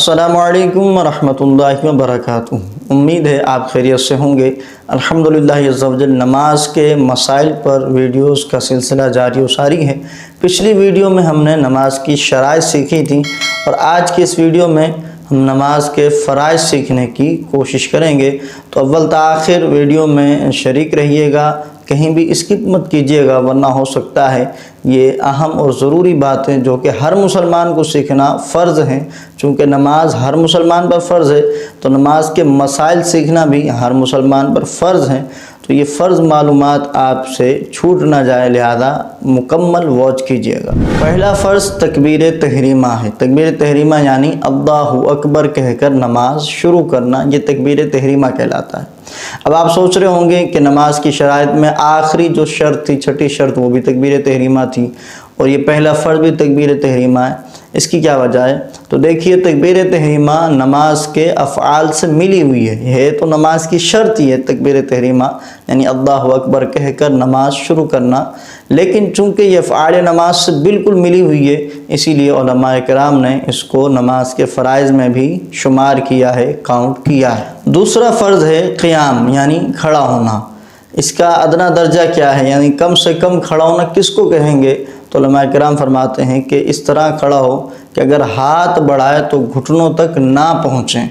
अस्सलामुअलैकुम वरहमतुल्लाहि वबरकातुहू। उम्मीद है आप खैरियत से होंगे। अल्हम्दुलिल्लाह अज़्ज़ा वजल नमाज के मसाइल पर वीडियोस का सिलसिला जारी व सारी है। पिछली वीडियो में हमने नमाज की शराइत सीखी थी और आज की इस वीडियो में हम नमाज के फ़राइज़ सीखने की कोशिश करेंगे। तो अव्वल ता आखिर वीडियो में शरीक रहिएगा, कहीं भी स्किप मत कीजिएगा, वरना हो सकता है ये अहम और ज़रूरी बातें जो कि हर मुसलमान को सीखना फ़र्ज़ हैं। चूँकि नमाज हर मुसलमान पर फ़र्ज़ है तो नमाज के मसाइल सीखना भी हर मुसलमान पर फ़र्ज़ हैं। तो ये फ़र्ज़ मालूमात आपसे छूट ना जाए, लिहाजा मुकम्मल वॉच कीजिएगा। पहला फ़र्ज़ तकबीर तहरीमा है। तकबीर तहरीमा यानी अल्लाहु अकबर कहकर नमाज शुरू करना, ये तकबीर तहरीमा कहलाता है। अब आप सोच रहे होंगे कि नमाज की शराइत में आखिरी जो शर्त थी, छठी शर्त, वो भी तकबीर तहरीमा थी और ये पहला फ़र्ज़ भी तकबीर तहरीमा है। इसकी क्या वजह है? तो देखिए, तकबीर तहरीमा नमाज के अफ़आल से मिली हुई है तो नमाज की शर्त ही है तकबीर तहरीमा यानी अल्लाहु अकबर कहकर नमाज शुरू करना। लेकिन चूँकि ये अफ़आल नमाज से बिल्कुल मिली हुई है, इसीलिए उलमाए किराम ने इसको नमाज के फ़राइज़ में भी शुमार किया है, काउंट किया है। दूसरा फ़र्ज़ है क़ियाम यानी खड़ा होना। इसका अदना दर्जा क्या है, यानी कम से कम खड़ा होना किसको कहेंगे? तो उलमाए किराम फरमाते हैं कि इस तरह खड़ा हो कि अगर हाथ बढ़ाए तो घुटनों तक ना पहुँचें।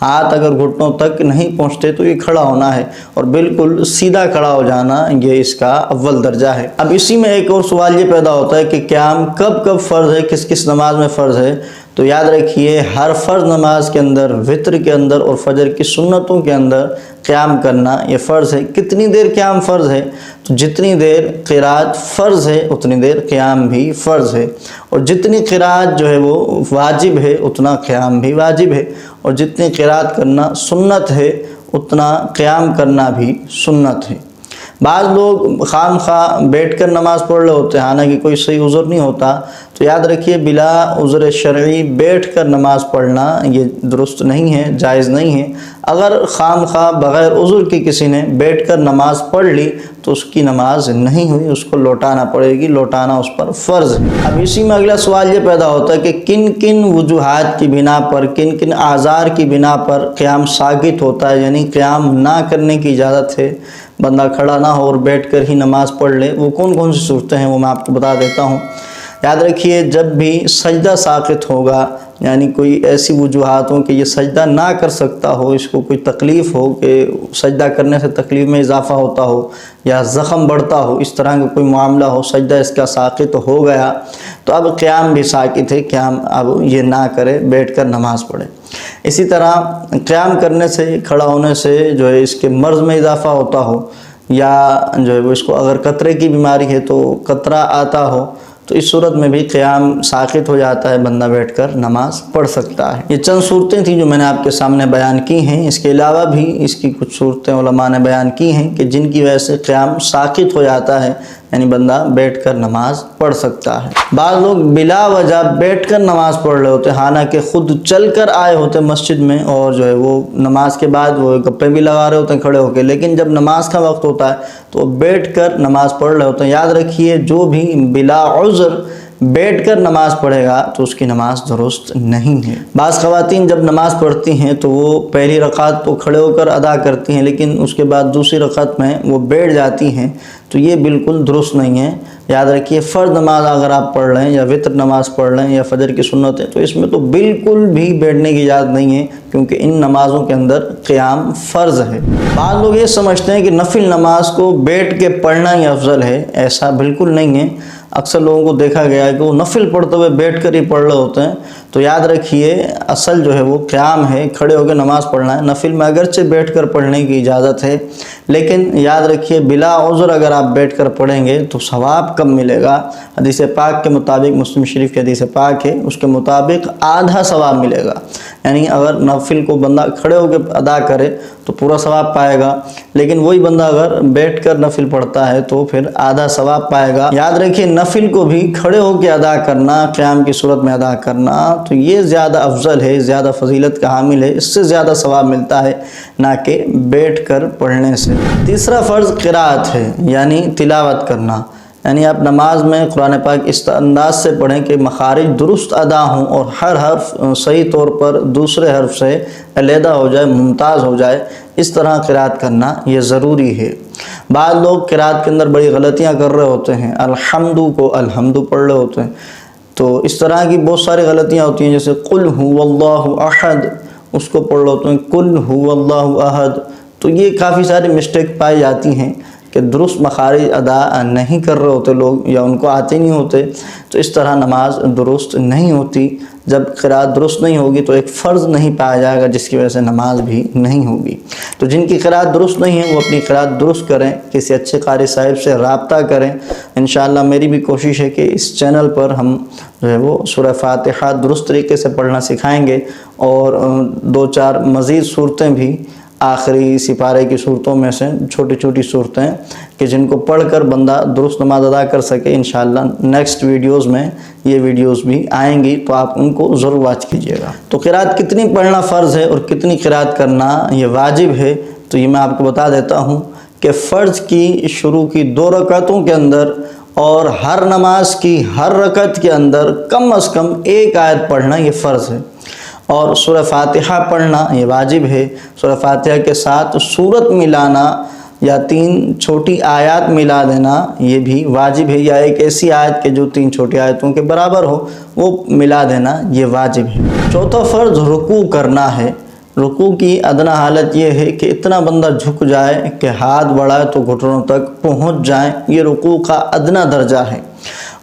हाथ अगर घुटनों तक नहीं पहुँचते तो ये खड़ा होना है और बिल्कुल सीधा खड़ा हो जाना, ये इसका अव्वल दर्जा है। अब इसी में एक और सवाल ये पैदा होता है कि क़याम कब कब फ़र्ज़ है, किस किस नमाज में फ़र्ज़ है? तो याद रखिए, हर फ़र्ज़ नमाज के अंदर, वित्र के अंदर और फजर की सुन्नतों के अंदर क़याम करना ये फ़र्ज़ है। कितनी देर क़याम फ़र्ज़ है? तो जितनी देर क़िरात फ़र्ज़ है उतनी देर क़याम भी फ़र्ज़ है, और जितनी क़िरात जो है वो वाजिब है उतना क़याम भी वाजिब है, और जितनी क़िरात करना सुन्नत है उतना क़याम करना भी सुन्नत है। बाज़ लोग खामखा बैठ कर नमाज़ पढ़ रहे होते हैं, हालांकि कोई सही उज़र नहीं होता। तो याद रखिए, बिला उज़र शरई बैठ कर नमाज़ पढ़ना ये दुरुस्त नहीं है, जायज़ नहीं है। अगर खामखा बग़ैर उज़र के किसी ने बैठ कर नमाज़ पढ़ ली तो उसकी नमाज नहीं हुई, उसको लौटाना पड़ेगी, लौटाना उस पर फ़र्ज़ है। अब इसी में अगला सवाल ये पैदा होता है कि किन किन वजूहात की बिना पर, किन किन आज़ार की बिना पर क़याम साक़ित होता है, यानी क़याम ना करने की इजाज़त है, बंदा खड़ा ना हो और बैठ कर ही नमाज़ पढ़ ले। वो कौन कौन सी सूरतें हैं वो मैं आपको बता देता हूँ। याद रखिए, जब भी सजदा साक़ित होगा, यानी कोई ऐसी वजूहात हो कि ये सजदा ना कर सकता हो, इसको कोई तकलीफ़ हो कि सजदा करने से तकलीफ़ में इजाफ़ा होता हो या ज़ख़म बढ़ता हो, इस तरह का कोई मामला हो, सजदा इसका साक़ित हो गया, तो अब क़याम भी साक़ित है, क़याम अब ये ना करे, बैठ कर नमाज़ पढ़े। इसी तरह क़याम करने से, खड़ा होने से जो है इसके मर्ज़ में इजाफ़ा होता हो, या जो है वो इसको अगर कतरे की बीमारी है तो कतरा आता हो, तो इस सूरत में भी क़याम साक़ित हो जाता है, बंदा बैठकर नमाज पढ़ सकता है। ये चंद सूरतें थी जो मैंने आपके सामने बयान की हैं। इसके अलावा भी इसकी कुछ सूरतें उलमा ने बयान की हैं कि जिनकी वजह से क़याम साक़ित हो जाता है, यानी बंदा बैठकर नमाज पढ़ सकता है। बाज़ लोग बिला वजह बैठकर नमाज़ पढ़ रहे होते हैं, हालांकि ख़ुद चल कर आए होते हैं मस्जिद में, और जो है वो नमाज के बाद वो गप्पे भी लगा रहे होते हैं खड़े होकर, लेकिन जब नमाज का वक्त होता है तो बैठकर नमाज पढ़ रहे होते हैं। याद रखिए, जो भी बिला उज़्र बैठकर नमाज पढ़ेगा तो उसकी नमाज दुरुस्त नहीं है। बाज़ ख़वातीन जब नमाज़ पढ़ती हैं तो वो पहली रकात तो खड़े होकर अदा करती हैं, लेकिन उसके बाद दूसरी रकात में वो बैठ जाती हैं, तो ये बिल्कुल दुरुस्त नहीं है। याद रखिए, फ़र्ज़ नमाज अगर आप पढ़ रहे हैं या वित्र नमाज पढ़ रहे हैं या फजर की सुन्नत है, तो इसमें तो बिल्कुल भी बैठने की इजाज़त नहीं है, क्योंकि इन नमाज़ों के अंदर क़याम फ़र्ज़ है। बाज़ लोग ये समझते हैं कि नफिल नमाज को बैठ के पढ़ना ही अफजल है, ऐसा बिल्कुल नहीं है। अक्सर लोगों को देखा गया है कि वो नफिल पढ़ते हुए बैठ कर ही पढ़ रहे होते हैं। तो याद रखिए, असल जो है वो क़याम है, खड़े होकर नमाज़ पढ़ना है। नफिल में अगरचे बैठ कर पढ़ने की इजाज़त है, लेकिन याद रखिए, बिला उज़्र अगर आप बैठ कर पढ़ेंगे तो सवाब कम मिलेगा। हदीस पाक के मुताबिक, मुस्लिम शरीफ की हदीस पाक है, उसके मुताबिक आधा सवाब मिलेगा। यानी अगर नफिल को बंदा खड़े होकर अदा करे तो पूरा सवाब पाएगा, लेकिन वही बंदा अगर बैठ कर नफिल पढ़ता है तो फिर आधा सवाब पाएगा। याद रखिए, नफिल को भी खड़े होकर अदा करना, क़याम की सूरत में अदा करना, तो ये ज़्यादा अफजल है, ज़्यादा फजीलत का हामिल है, इससे ज़्यादा सवाब मिलता है ना कि बैठ कर पढ़ने से। तीसरा फ़र्ज़ क़िराअत है, यानी तिलावत करना। یعنی آپ نماز میں قرآن پاک اس انداز سے پڑھیں کہ مخارج درست ادا ہوں اور ہر حرف صحیح طور پر دوسرے حرف سے علیحدہ ہو جائے، ممتاز ہو جائے، اس طرح قرات کرنا یہ ضروری ہے۔ بعض لوگ قرات کے اندر بڑی غلطیاں کر رہے ہوتے ہیں، الحمد کو الحمد پڑھ رہے ہوتے ہیں، تو اس طرح کی بہت ساری غلطیاں ہوتی ہیں، جیسے قل هو اللہ احد اس کو پڑھ رہے ہوتے ہیں قل هو اللہ احد، تو یہ کافی ساری مسٹیک پائی جاتی ہیں کہ درست مخارج ادا نہیں کر رہے ہوتے لوگ، یا ان کو آتے نہیں ہوتے، تو اس طرح نماز درست نہیں ہوتی۔ جب قرات درست نہیں ہوگی تو ایک فرض نہیں پایا جائے گا، جس کی وجہ سے نماز بھی نہیں ہوگی۔ تو جن کی قرات درست نہیں ہے وہ اپنی قرات درست کریں، کسی اچھے قاری صاحب سے رابطہ کریں۔ انشاءاللہ میری بھی کوشش ہے کہ اس چینل پر ہم جو ہے وہ سورہ فاتحہ درست طریقے سے پڑھنا سکھائیں گے، اور 2-4 مزید صورتیں بھی آخری سپارے کی صورتوں میں سے چھوٹی چھوٹی صورتیں کہ جن کو پڑھ کر بندہ درست نماز ادا کر سکے۔ انشاءاللہ نیکسٹ ویڈیوز میں یہ ویڈیوز بھی آئیں گی، تو آپ ان کو ضرور واچ کیجیے گا۔ تو قرات کتنی پڑھنا فرض ہے اور کتنی قرات کرنا یہ واجب ہے، تو یہ میں آپ کو بتا دیتا ہوں کہ فرض کی شروع کی 2 رکعتوں کے اندر اور ہر نماز کی ہر رکعت کے اندر کم از کم 1 آیت پڑھنا یہ فرض ہے، اور سورہ فاتحہ پڑھنا یہ واجب ہے۔ سورہ فاتحہ کے ساتھ سورت ملانا یا 3 چھوٹی آیات ملا دینا یہ بھی واجب ہے، یا ایک ایسی آیت کہ جو 3 چھوٹی آیتوں کے برابر ہو وہ ملا دینا یہ واجب ہے۔ چوتھا فرض رکوع کرنا ہے۔ رکوع کی ادنا حالت یہ ہے کہ اتنا بندہ جھک جائے کہ ہاتھ بڑھائے تو گھٹنوں تک پہنچ جائیں، یہ رکوع کا ادنا درجہ ہے،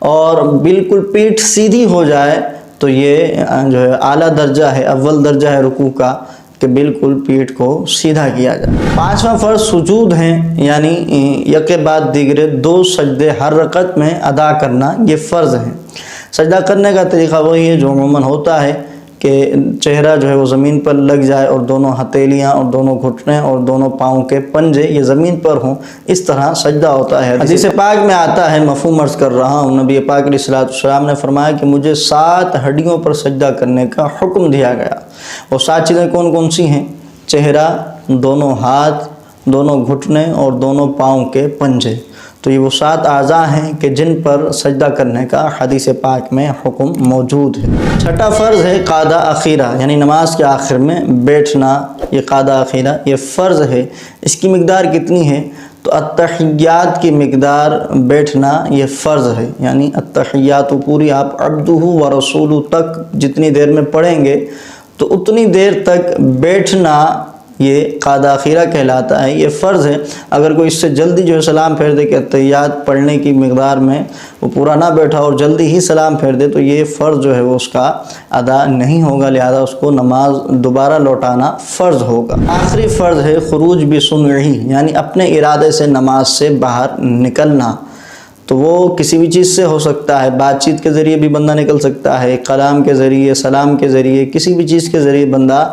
اور بالکل پیٹھ سیدھی ہو جائے تو یہ جو ہے اعلیٰ درجہ ہے، اول درجہ ہے رکوع کا، کہ بالکل پیٹھ کو سیدھا کیا جائے۔ 5واں فرض سجود ہیں، یعنی یکے بعد دیگرے 2 سجدے ہر رکعت میں ادا کرنا یہ فرض ہیں۔ سجدہ کرنے کا طریقہ وہی ہے جو عموماً ہوتا ہے کہ چہرہ جو ہے وہ زمین پر لگ جائے، اور دونوں ہتھیلیاں اور دونوں گھٹنے اور دونوں پاؤں کے پنجے یہ زمین پر ہوں، اس طرح سجدہ ہوتا ہے۔ حدیث پاک میں آتا ہے، مفہوم عرض کر رہا ہوں، نبی پاک علیہ السلام نے فرمایا کہ مجھے 7 ہڈیوں پر سجدہ کرنے کا حکم دیا گیا۔ وہ 7 چیزیں کون کون سی ہیں؟ چہرہ، دونوں ہاتھ، دونوں گھٹنے اور دونوں پاؤں کے پنجے۔ تو یہ وہ 7 اعضاء ہیں کہ جن پر سجدہ کرنے کا حدیث پاک میں حکم موجود ہے۔ 6واں فرض ہے قعدہ اخیرہ، یعنی نماز کے آخر میں بیٹھنا، یہ قعدہ اخیرہ یہ فرض ہے۔ اس کی مقدار کتنی ہے؟ تو التحیات کی مقدار بیٹھنا یہ فرض ہے، یعنی التحیات پوری آپ عبدہ و رسولہ تک جتنی دیر میں پڑھیں گے تو اتنی دیر تک بیٹھنا یہ قعدہ اخیرہ کہلاتا ہے، یہ فرض ہے۔ اگر کوئی اس سے جلدی جو ہے سلام پھیر دے کہ التحیات پڑھنے کی مقدار میں وہ پورا نہ بیٹھا اور جلدی ہی سلام پھیر دے، تو یہ فرض جو ہے وہ اس کا ادا نہیں ہوگا، لہذا اس کو نماز دوبارہ لوٹانا فرض ہوگا۔ آخری فرض ہے خروج بسنعہ، یعنی اپنے ارادے سے نماز سے باہر نکلنا۔ تو وہ کسی بھی چیز سے ہو سکتا ہے، بات چیت کے ذریعے بھی بندہ نکل سکتا ہے، کلام کے ذریعے، سلام کے ذریعے، کسی بھی چیز کے ذریعے بندہ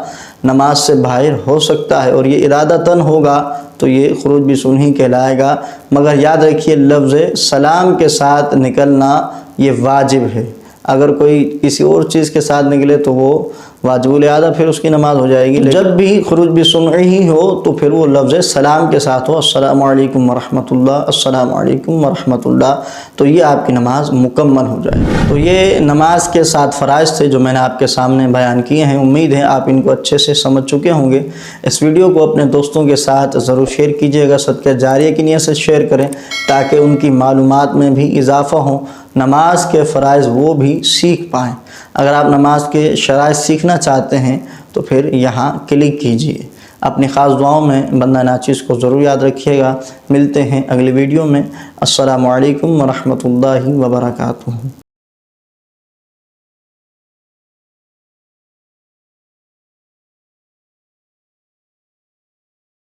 نماز سے باہر ہو سکتا ہے، اور یہ ارادتاً ہوگا تو یہ خروج بسنعہ کہلائے گا۔ مگر یاد رکھیے لفظ سلام کے ساتھ نکلنا یہ واجب ہے، اگر کوئی کسی اور چیز کے ساتھ نکلے تو وہ واجب الادا پھر اس کی نماز ہو جائے گی۔ جب بھی خروج بسنعہ ہی ہو تو پھر وہ لفظ سلام کے ساتھ ہو، السلام علیکم ورحمۃ اللہ، السلام علیکم ورحمۃ اللہ، تو یہ آپ کی نماز مکمل ہو جائے۔ تو یہ نماز کے 7 فرائض تھے جو میں نے آپ کے سامنے بیان کیے ہیں، امید ہے آپ ان کو اچھے سے سمجھ چکے ہوں گے۔ اس ویڈیو کو اپنے دوستوں کے ساتھ ضرور شیئر کیجیے گا، صدقہ جاریہ کی نیت سے شیئر کریں تاکہ ان کی معلومات میں بھی اضافہ ہو، نماز کے فرائض وہ بھی سیکھ پائیں۔ اگر آپ نماز کے شرائط سیکھنا چاہتے ہیں تو پھر یہاں کلک کیجیے۔ اپنی خاص دعاؤں میں بندہ ناچیز کو ضرور یاد رکھیے گا۔ ملتے ہیں اگلی ویڈیو میں۔ السلام علیکم ورحمۃ اللہ وبرکاتہ۔